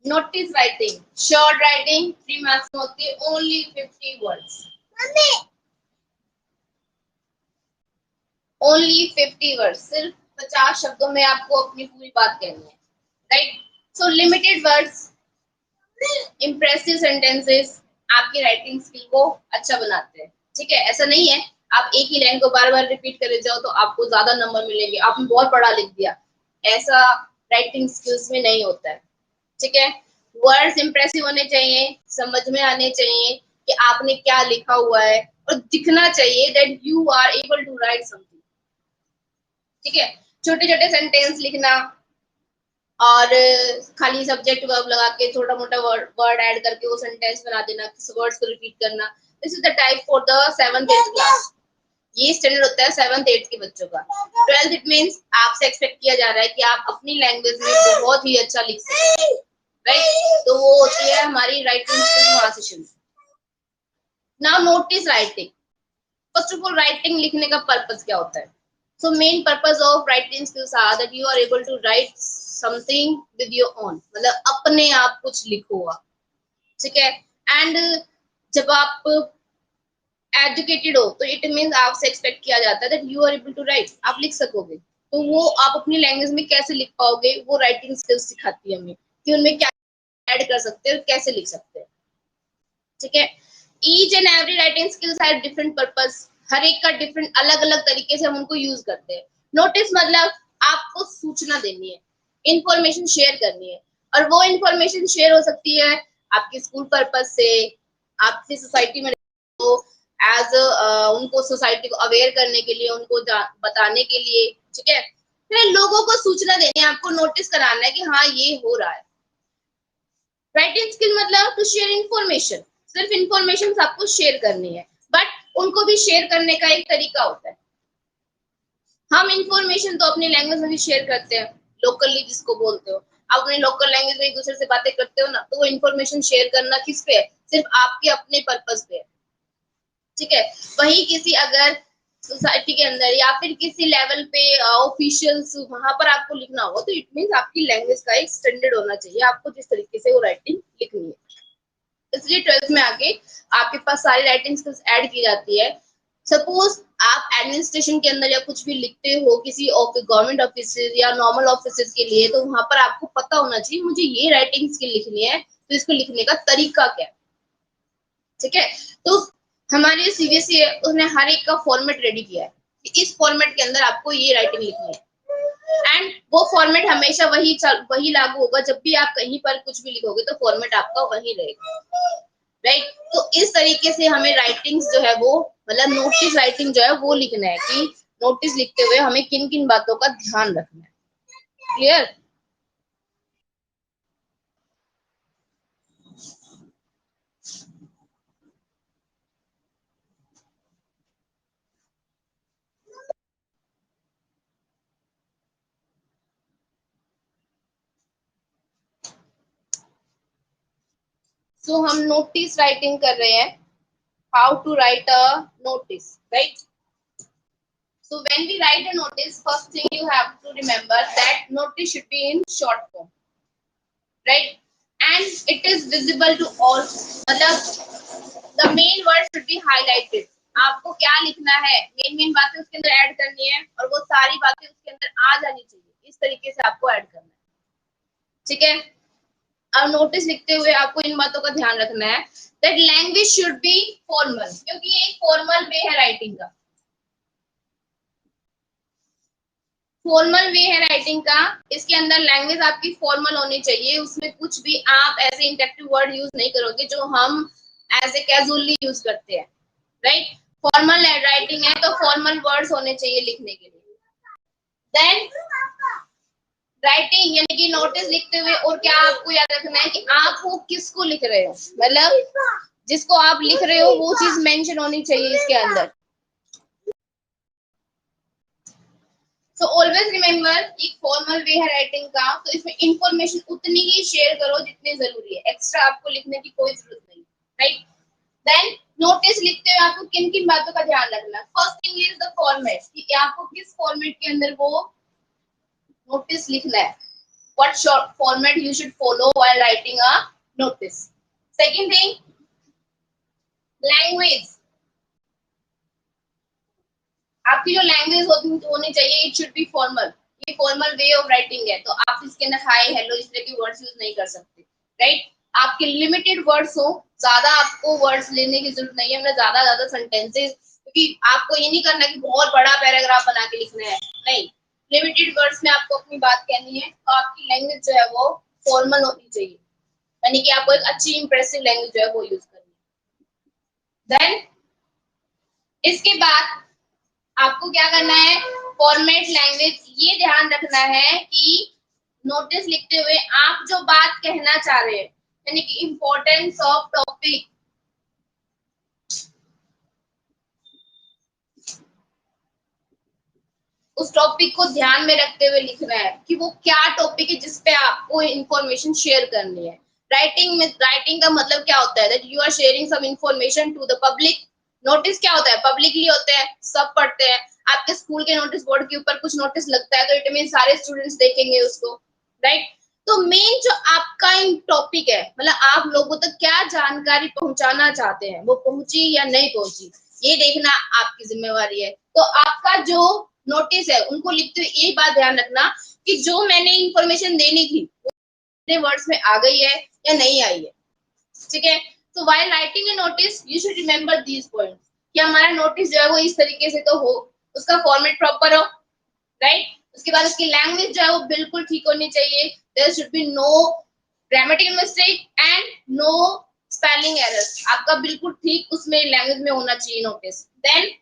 Notice writing, short writing 3 marks में होती है, ओनली 50 वर्ड्स, ओनली 50 वर्ड्स, सिर्फ 50 शब्दों में आपको अपनी पूरी बात कहनी है, राइट। सो लिमिटेड वर्ड्स, इंप्रेसिव सेंटेंसेस आपकी राइटिंग स्किल को अच्छा बनाते हैं, ठीक है। ऐसा नहीं है आप एक ही लाइन को बार बार रिपीट करे जाओ तो आपको ज्यादा नंबर मिलेंगे, आपने बहुत पढ़ा लिख दिया, ऐसा राइटिंग स्किल्स में नहीं होता है, ठीक है। वर्ड्स इंप्रेसिव होने चाहिए, समझ में आने चाहिए कि आपने क्या लिखा हुआ है, और दिखना चाहिए that you are able to write something, ठीक है। छोटे छोटे सेंटेंस लिखना और खाली सब्जेक्ट वर्ब लगा के छोटा मोटा वर्ड ऐड करके वो सेंटेंस बना देना, वर्ड्स को रिपीट करना, this is the type for the 7th 8th class. ये स्टैंडर्ड होता है 7th 8th के बच्चों का। 12th इट मींस आपसे एक्सपेक्ट किया जा रहा है कि आप अपनी लैंग्वेज में बहुत ही अच्छा लिख सकें, राइट। तो वो होती है हमारी राइटिंग स्किल वहां से शुरू। Now notice writing, first of all writing लिखने का पर्पस क्या होता है? So main purpose of writing skills are that you are able to write something with your own, मतलब अपने आप कुछ लिखो आप, ठीक है। एंड जब आप एजुकेटेड हो तो इट मीन्स आपसे एक्सपेक्ट किया जाता है that you are able to write, आप लिख सकोगे। तो वो आप अपनी लैंग्वेज में कैसे लिख पाओगे, वो राइटिंग स्किल्स सिखाती है हमें कि उनमें क्या ऐड कर सकते हैं और कैसे लिख सकते हैं, ठीक है। Each and every writing skills have different purpose, हर एक का डिफरेंट अलग अलग तरीके से हम उनको यूज करते हैं। नोटिस मतलब आपको सूचना देनी है, इंफॉर्मेशन शेयर करनी है, और वो इंफॉर्मेशन शेयर हो सकती है आपके स्कूल पर्पस से, आपकी सोसाइटी में एज उनको सोसाइटी को अवेयर करने के लिए, उनको बताने के लिए, ठीक है। फिर लोगों को सूचना देनी है, आपको नोटिस कराना है कि हाँ ये हो रहा है। राइटिंग स्किल मतलब टू शेयर इंफॉर्मेशन, सिर्फ इंफॉर्मेशन आपको शेयर करनी है, बट उनको भी शेयर करने का एक तरीका होता है। हम इंफॉर्मेशन तो अपनी लैंग्वेज में भी शेयर करते हैं, लोकली जिसको बोलते हो, आप अपनी लोकल लैंग्वेज में एक दूसरे से बातें करते हो ना, तो वो इंफॉर्मेशन शेयर करना किस पे है? सिर्फ आपके अपने पर्पस पे है, ठीक है। वही किसी अगर सोसाइटी के अंदर या फिर किसी लेवल पे ऑफिशियल्स वहां पर आपको लिखना होगा, तो इट मींस आपकी लैंग्वेज का एक स्टैंडर्ड होना चाहिए, आपको जिस तरीके से वो राइटिंग लिखनी है। इसलिए 12th में आके आपके पास सारी राइटिंग स्किल्स ऐड की जाती है। सपोज आप एडमिनिस्ट्रेशन के अंदर या कुछ भी लिखते हो किसी गवर्नमेंट ऑफिस या नॉर्मल ऑफिस के लिए, तो वहां पर आपको पता होना चाहिए मुझे ये राइटिंग स्किल लिखनी है, तो इसको लिखने का तरीका क्या है, ठीक है। तो हमारे सीबीएसई है, उसने हर एक का फॉर्मेट रेडी किया है कि इस फॉर्मेट के अंदर आपको ये राइटिंग लिखनी है, एंड वो फॉर्मेट हमेशा वही लागू होगा, जब भी आप कहीं पर कुछ भी लिखोगे तो फॉर्मेट आपका वही रहेगा, राइट। तो इस तरीके से हमें राइटिंग्स जो है वो, मतलब नोटिस राइटिंग जो है वो लिखना है कि नोटिस लिखते हुए हमें किन किन बातों का ध्यान रखना है, क्लियर। सो हम नोटिस राइटिंग कर रहे हैं, how to write a notice, right. So when we write a notice, first thing you have to remember that notice should be in short form, right? And it is visible to all. मतलब the main word should be highlighted. आपको क्या लिखना है, main बातें उसके अंदर add करनी है, और वो सारी बातें उसके अंदर आ जानी चाहिए, इस तरीके से आपको ऐड करना है, ठीक है। अब नोटिस लिखते हुए आपको इन बातों का ध्यान रखना है that language should be formal, क्योंकि ये एक फॉर्मल वे है राइटिंग का, फॉर्मल वे है राइटिंग का। इसके अंदर लैंग्वेज आपकी फॉर्मल होनी चाहिए, उसमें कुछ भी आप ऐसे इंटरेक्टिव वर्ड यूज नहीं करोगे जो हम एज ए कैजुअली यूज करते हैं, राइट। फॉर्मल राइटिंग है तो फॉर्मल वर्ड्स होने चाहिए लिखने के लिए। देन राइटिंग यानी कि नोटिस लिखते हुए और क्या आपको याद रखना है कि आप वो किसको लिख रहे हो, मतलब जिसको आप लिख रहे हो वो चीज मेंशन होनी चाहिए इसके अंदर। सो ऑलवेज रिमेम्बर एक फॉर्मल वे है राइटिंग का, तो इसमें इंफॉर्मेशन उतनी ही शेयर करो जितनी जरूरी है, एक्स्ट्रा आपको लिखने की कोई जरूरत नहीं, राइट। देन नोटिस लिखते हुए आपको किन किन बातों का ध्यान रखना है। First thing is the format, कि आपको किस फॉर्मेट के अंदर वो नोटिस लिखना है। what short format you should follow while writing a notice. Second thing, language. आपकी जो लैंग्वेज होनी चाहिए, इट शुड बी फॉर्मल. ये फॉर्मल वे ऑफ राइटिंग है, तो आप इसके अंदर हाय हेलो इस तरह के वर्ड्स यूज नहीं कर सकते, राइट. आपके लिमिटेड वर्ड्स हो, ज्यादा आपको वर्ड्स लेने की जरूरत नहीं है, मतलब ज्यादा सेंटेंसेस, क्योंकि आपको ये नहीं करना कि बहुत बड़ा पैराग्राफ बना के लिखना है, नहीं. लिमिटेड वर्ड्स में आपको अपनी बात कहनी है, तो आपकी लैंग्वेज जो है वो फॉर्मल होनी चाहिए, यानी कि आपको एक अच्छी इंप्रेसिव लैंग्वेज जो है वो यूज करनी है. देन इसके बाद आपको क्या करना है, फॉर्मेट लैंग्वेज. ये ध्यान रखना है कि नोटिस लिखते हुए आप जो बात कहना चाह रहे हैं, यानी कि इंपॉर्टेंस ऑफ टॉपिक, उस टॉपिक को ध्यान में रखते हुए लिखना है कि वो क्या टॉपिक है जिसपे आपको इंफॉर्मेशन शेयर करनी है. राइटिंग का मतलब क्या होता है, that you are sharing some information to the public. Notice क्या होता है, पब्लिकली होते हैं, सब पढ़ते हैं. आपके स्कूल के नोटिस बोर्ड के ऊपर कुछ नोटिस लगता है तो इट मीन सारे स्टूडेंट्स देखेंगे उसको, राइट. तो मेन जो आपका टॉपिक है, मतलब आप लोगों तक क्या जानकारी पहुंचाना चाहते हैं, वो पहुंची या नहीं पहुंची, ये देखना आपकी जिम्मेवारी है. तो आपका जो नोटिस है उनको लिखते हुए एक बात ध्यान रखना कि जो मैंने इंफॉर्मेशन देनी थी वो वर्ड्स में आ गई है या नहीं आई है, ठीक है. तो while writing a notice you should remember these points, कि हमारा नोटिस जो है वो इस तरीके से तो हो, उसका फॉर्मेट प्रॉपर हो, राइट. उसके बाद उसकी लैंग्वेज जो है वो बिल्कुल ठीक होनी चाहिए. There should be no grammatical mistake and no spelling errors. आपका बिल्कुल ठीक उसमें लैंग्वेज में होना चाहिए notice. Then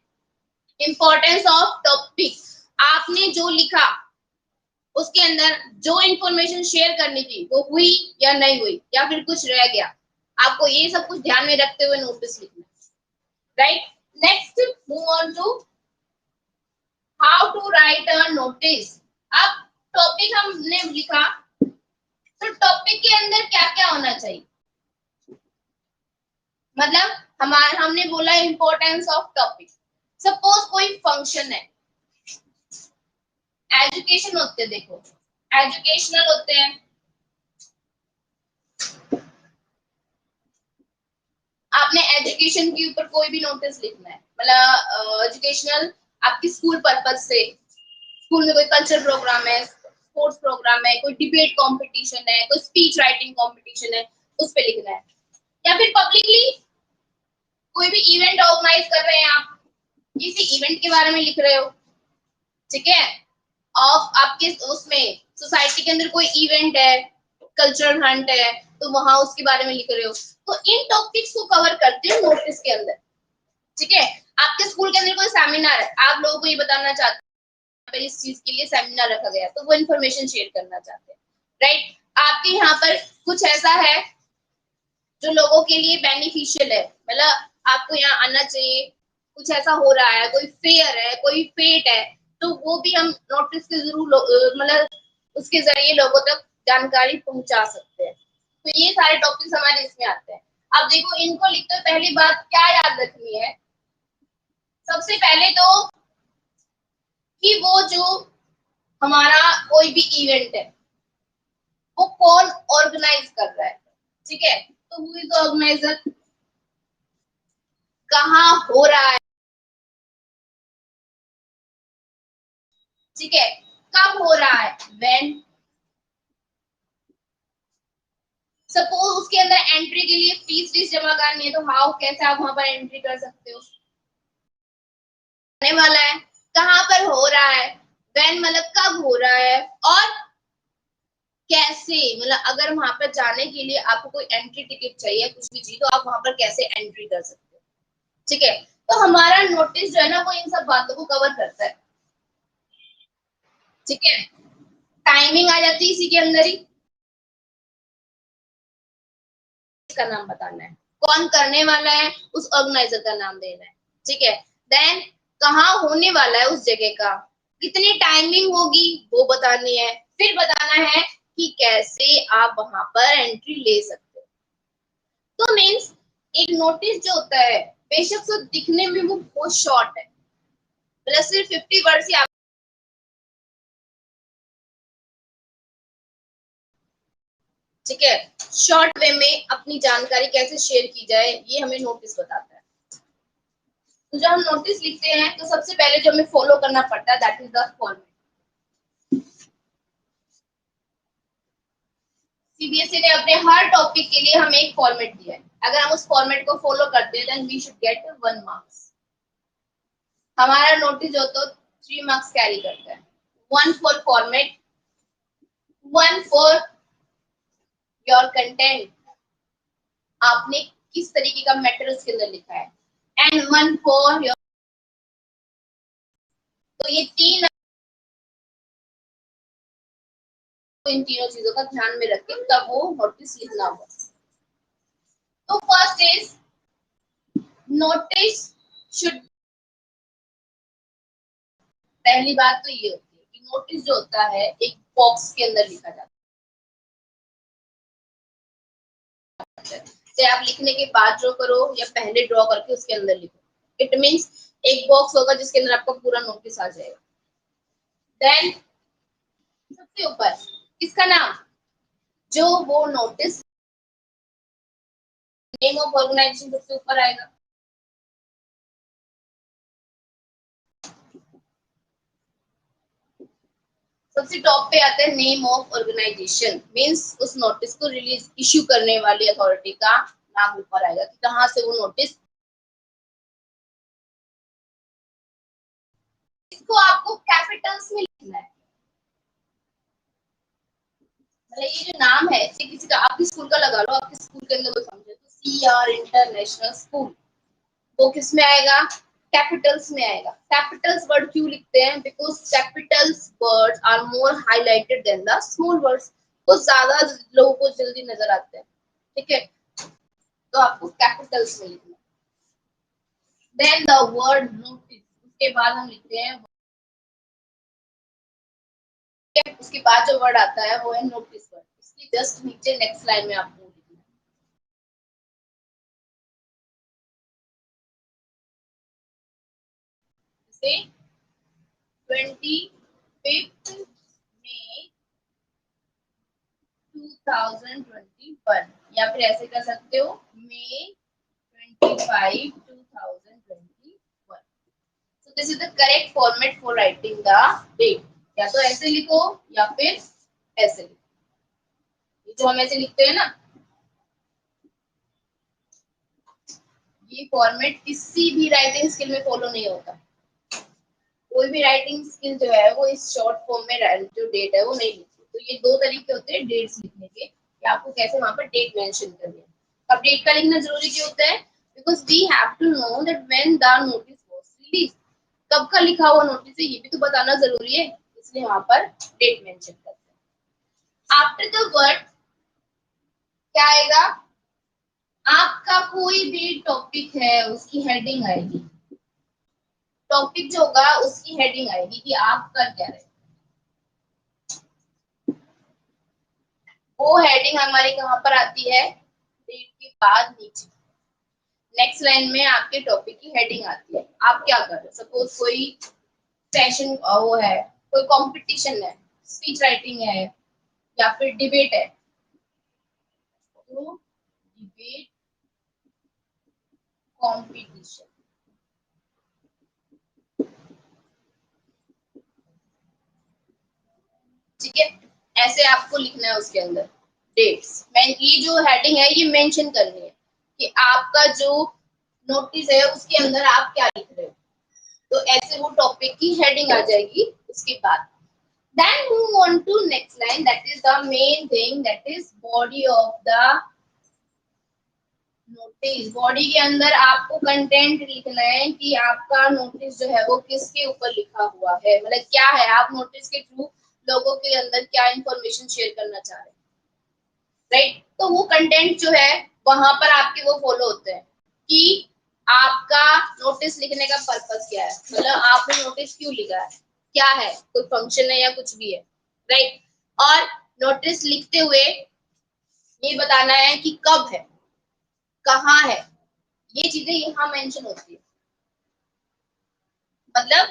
importance of topic. आपने जो लिखा उसके अंदर जो इंफॉर्मेशन शेयर करनी थी वो हुई या नहीं हुई, या फिर कुछ रह गया, आपको ये सब कुछ ध्यान में रखते हुए नोटिस लिखना, right. Next move on to how to write a notice. अब टॉपिक हमने लिखा, तो टॉपिक के अंदर क्या क्या होना चाहिए, मतलब हमने बोला इंपॉर्टेंस ऑफ टॉपिक. सपोज कोई फंक्शन है, एजुकेशन होते हैं, देखो एजुकेशनल होते हैं, आपने एजुकेशन के ऊपर कोई भी नोटिस लिखना है, मतलब एजुकेशनल आपकी स्कूल पर्पज से, स्कूल में कोई कल्चर प्रोग्राम है, स्पोर्ट्स प्रोग्राम है, कोई डिबेट कंपटीशन है, कोई स्पीच राइटिंग कंपटीशन है, उस पे लिखना है. या फिर पब्लिकली कोई भी इवेंट ऑर्गेनाइज कर रहे हैं आप, किसी इवेंट के बारे में लिख रहे हो, ठीक है. ऑफ आपके उसमें सोसाइटी के अंदर कोई इवेंट है, कल्चरल हंट है, तो वहां उसके बारे में लिख रहे हो, तो इन टॉपिक्स को कवर करते हो नोटिस के अंदर, ठीक है. आपके स्कूल के अंदर कोई सेमिनार है, आप लोगों को ये बताना चाहते हैं इस चीज के लिए सेमिनार रखा गया, तो वो इन्फॉर्मेशन शेयर करना चाहते हैं, राइट. आपके यहाँ पर कुछ ऐसा है जो लोगों के लिए बेनिफिशियल है, मतलब आपको यहाँ आना चाहिए, कुछ ऐसा हो रहा है, कोई फेयर है, कोई फेट है, तो वो भी हम नोटिस के जरूर मतलब उसके जरिए लोगों तक जानकारी पहुंचा सकते हैं. तो ये सारे टॉपिक्स हमारे इसमें आते हैं. अब देखो इनको लिखते हुए पहली बात क्या याद रखनी है, सबसे पहले तो कि वो जो हमारा कोई भी इवेंट है वो कौन ऑर्गेनाइज कर रहा है, ठीक है. तो हु इज ऑर्गेनाइजर, कहाँ हो रहा है, ठीक है, कब हो रहा है, व्हेन. सपोज उसके अंदर एंट्री के लिए फीस जमा करनी है, तो हाउ, कैसे आप वहां पर एंट्री कर सकते हो, आने वाला है, कहाँ पर हो रहा है, व्हेन मतलब कब हो रहा है, और कैसे, मतलब अगर वहां पर जाने के लिए आपको कोई एंट्री टिकट चाहिए, कुछ भी चीज, तो आप वहां पर कैसे एंट्री कर सकते हो, ठीक है. तो हमारा नोटिस जो है ना वो इन सब बातों को कवर करता है, ठीक है. टाइमिंग आ जाती है इसी के अंदर ही, का नाम बताना है, कौन करने वाला है उस ऑर्गेनाइजर का नाम देना है, ठीक है. देन कहाँ होने वाला है उस जगह का, कितनी टाइमिंग होगी वो बतानी है, फिर बताना है कि कैसे आप वहां पर एंट्री ले सकते हो. तो मीन्स एक नोटिस जो होता है बेशक तो दिखने में वो बहुत शॉर्ट है, मतलब सिर्फ 50 वर्ड ही ठीक है। शॉर्ट वे में अपनी जानकारी कैसे शेयर की जाए ये हमें नोटिस बताता है। तो जब हम नोटिस लिखते हैं तो सबसे पहले जो हमें फॉलो करना पड़ता है that is the format. CBSE ने अपने हर टॉपिक के लिए हमें एक फॉर्मेट दिया है। अगर हम उस फॉर्मेट को फॉलो करते हैं then we should get 1 marks. हमारा नोटिस जो तो 3 मार्क्स कैरी करता है। 1 for format, 1 for your content, आपने किस तरीके का मैटर उसके अंदर लिखा है, एंड 1 फॉर योर। तो ये तीन, इन तीनों चीजों का ध्यान में रख के तब वो नोटिस लिखना होगा। तो फर्स्ट इज नोटिस शुड, पहली बात तो ये होती है कि नोटिस जो होता है एक बॉक्स के अंदर लिखा जाता है। तो आप लिखने के बाद ड्रॉ करो या पहले ड्रॉ करके उसके अंदर लिखो, इट मींस एक बॉक्स होगा जिसके अंदर आपका पूरा नोटिस आ जाएगा। देन सबसे ऊपर किसका नाम, जो वो नोटिस, नेम ऑफ ऑर्गेनाइजेशन सबसे ऊपर आएगा। सबसे टॉप पे आता है नेम ऑफ ऑर्गेनाइजेशन, मींस उस नोटिस को रिलीज इश्यू करने वाली अथॉरिटी का नाम ऊपर आएगा कि कहाँ से वो नोटिस। इसको आपको कैपिटल्स में लिखना है। मतलब ये जो नाम है ये किसी का, आपकी स्कूल का लगा लो, आपके स्कूल के अंदर कोई फंक्शन तो CR इंटरनेशनल स्कूल, वो किस में आएगा, कैपिटल्स में आएगा। कैपिटल्स वर्ड क्यों लिखते हैं, because capitals words are more highlighted than the small words, वो ज्यादा लोगों को जल्दी नजर आते हैं। ठीक है, तो आपको कैपिटल्स में लिखना। देन द वर्ड नोटिस, उसके बाद हम लिखते हैं, उसके बाद जो वर्ड आता है वो है नोटिस वर्ड, इसकी जस्ट नीचे नेक्स्ट लाइन में आपको लिखना है। जैसे 25 मई 2021, या फिर ऐसे कर सकते हो May 25, 2021। So this is the correct format for writing the date। या तो ऐसे लिखो या फिर ऐसे लिखो, ये जो हम ऐसे लिखते हैं ना, ये फॉर्मेट किसी भी राइटिंग स्किल में फॉलो नहीं होता। कोई भी राइटिंग स्किल जो है वो इस शॉर्ट फॉर्म में जो डेट है वो नहीं लिखती। तो ये दो तरीके होते हैं डेट्स लिखने के, कि आपको कैसे वहां पर डेट मेंशन करनी है। अब डेट का लिखना जरूरी क्यों होता है, because we have to know that when the notice was release, कब का लिखा हुआ नोटिस है ये भी तो बताना जरूरी है, इसलिए वहां पर डेट मेंशन करते हैं। आफ्टर द वर्ड क्या आएगा, आपका कोई भी टॉपिक है उसकी हेडिंग आएगी। टॉपिक जो होगा उसकी हेडिंग आएगी कि आप कर क्या रहे, वो हेडिंग हमारी कहाँ पर आती है, डेट के बाद नीचे नेक्स्ट लाइन में आपके टॉपिक की हेडिंग आती है। आप क्या कर रहे हो, सपोज कोई सेशन वो है, कोई कंपटीशन है, स्पीच राइटिंग है या फिर डिबेट है, तो डिबेट कंपटीशन। ठीक है, ऐसे आपको लिखना है उसके अंदर डेट्स। ये जो हेडिंग है ये मेंशन करनी है कि आपका जो नोटिस है उसके अंदर आप क्या लिख रहे हो। तो ऐसे वो टॉपिक की हेडिंग आ जाएगी। उसके बाद then move on to next line, that is the main thing, that is body of the notice. Body के अंदर आपको कंटेंट लिखना है कि आपका नोटिस जो है वो किसके ऊपर लिखा हुआ है, मतलब क्या है, आप नोटिस के थ्रू लोगों के अंदर क्या इंफॉर्मेशन शेयर करना चाह रहे हैं। राइट, तो वो कंटेंट जो है वहां पर आपके वो फॉलो होते हैं कि आपका नोटिस लिखने का पर्पस क्या है, मतलब आपने नोटिस क्यों लिखा है, क्या है, कोई फंक्शन है या कुछ भी है। राइट, और नोटिस लिखते हुए ये बताना है कि कब है, कहाँ है, ये चीजें यहाँ मेंशन होती है। मतलब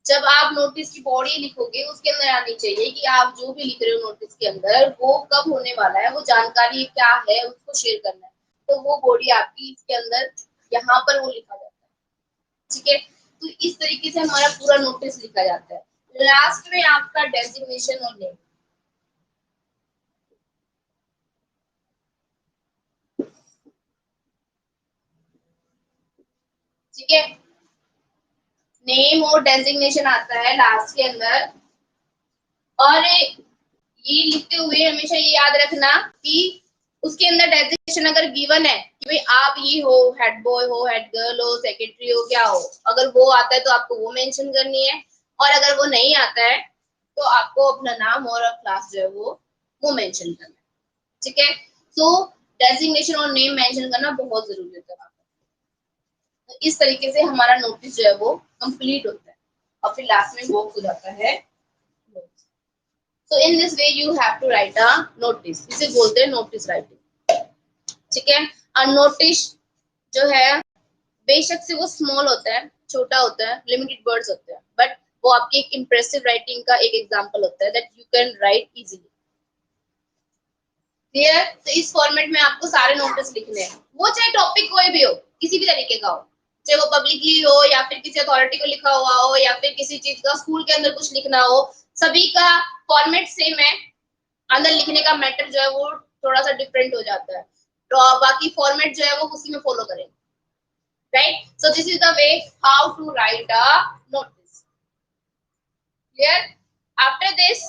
जब आप नोटिस की बॉडी लिखोगे उसके अंदर आनी चाहिए कि आप जो भी लिख रहे हो नोटिस के अंदर वो कब होने वाला है, वो जानकारी क्या है उसको शेयर करना है, तो वो बॉडी आपकी इसके अंदर यहाँ पर वो लिखा जाता है। ठीक है, तो इस तरीके से हमारा पूरा नोटिस लिखा जाता है। लास्ट में आपका डेजिग्नेशन और नेम। ठीक है, नेम और डेजिग्नेशन आता है लास्ट के अंदर। और ये लिखते हुए हमेशा ये याद रखना कि उसके अंदर डेजिग्नेशन अगर गिवन है कि भाई आप ये हो, हेड बॉय हो, हेड गर्ल हो, सेक्रेटरी हो, क्या हो, अगर वो आता है तो आपको वो मेंशन करनी है, और अगर वो नहीं आता है तो आपको अपना नाम और क्लास जो है वो मेंशन करना है। ठीक है, तो डेजिग्नेशन और नेम मेंशन करना बहुत जरूरी होता है। तो इस तरीके से हमारा नोटिस जो है वो कंप्लीट होता है और फिर लास्ट में बॉक्स हो जाता है। So in this way you have to write a notice, इसे बोलते हैं नोटिस राइटिंग। ठीक है, और नोटिस जो है बेशक से वो स्मॉल होता है, छोटा होता है, लिमिटेड वर्ड्स होते हैं, बट वो आपकी एक इंप्रेसिव राइटिंग का एक एग्जांपल होता है that you can write easily. Clear? तो इस फॉर्मेट में आपको सारे नोटिस लिखने हैं, वो चाहे टॉपिक कोई भी हो, किसी भी तरीके का हो, चाहे वो पब्लिकली हो या फिर किसी अथॉरिटी को लिखा हुआ हो या फिर किसी चीज का स्कूल के अंदर कुछ लिखना हो, सभी का फॉर्मेट सेम है। अंदर लिखने का मैटर जो है वो थोड़ा सा डिफरेंट हो जाता है, तो बाकी फॉर्मेट जो है वो उसी में फॉलो करें। Right, so this is the way how to write a notice. Clear? After this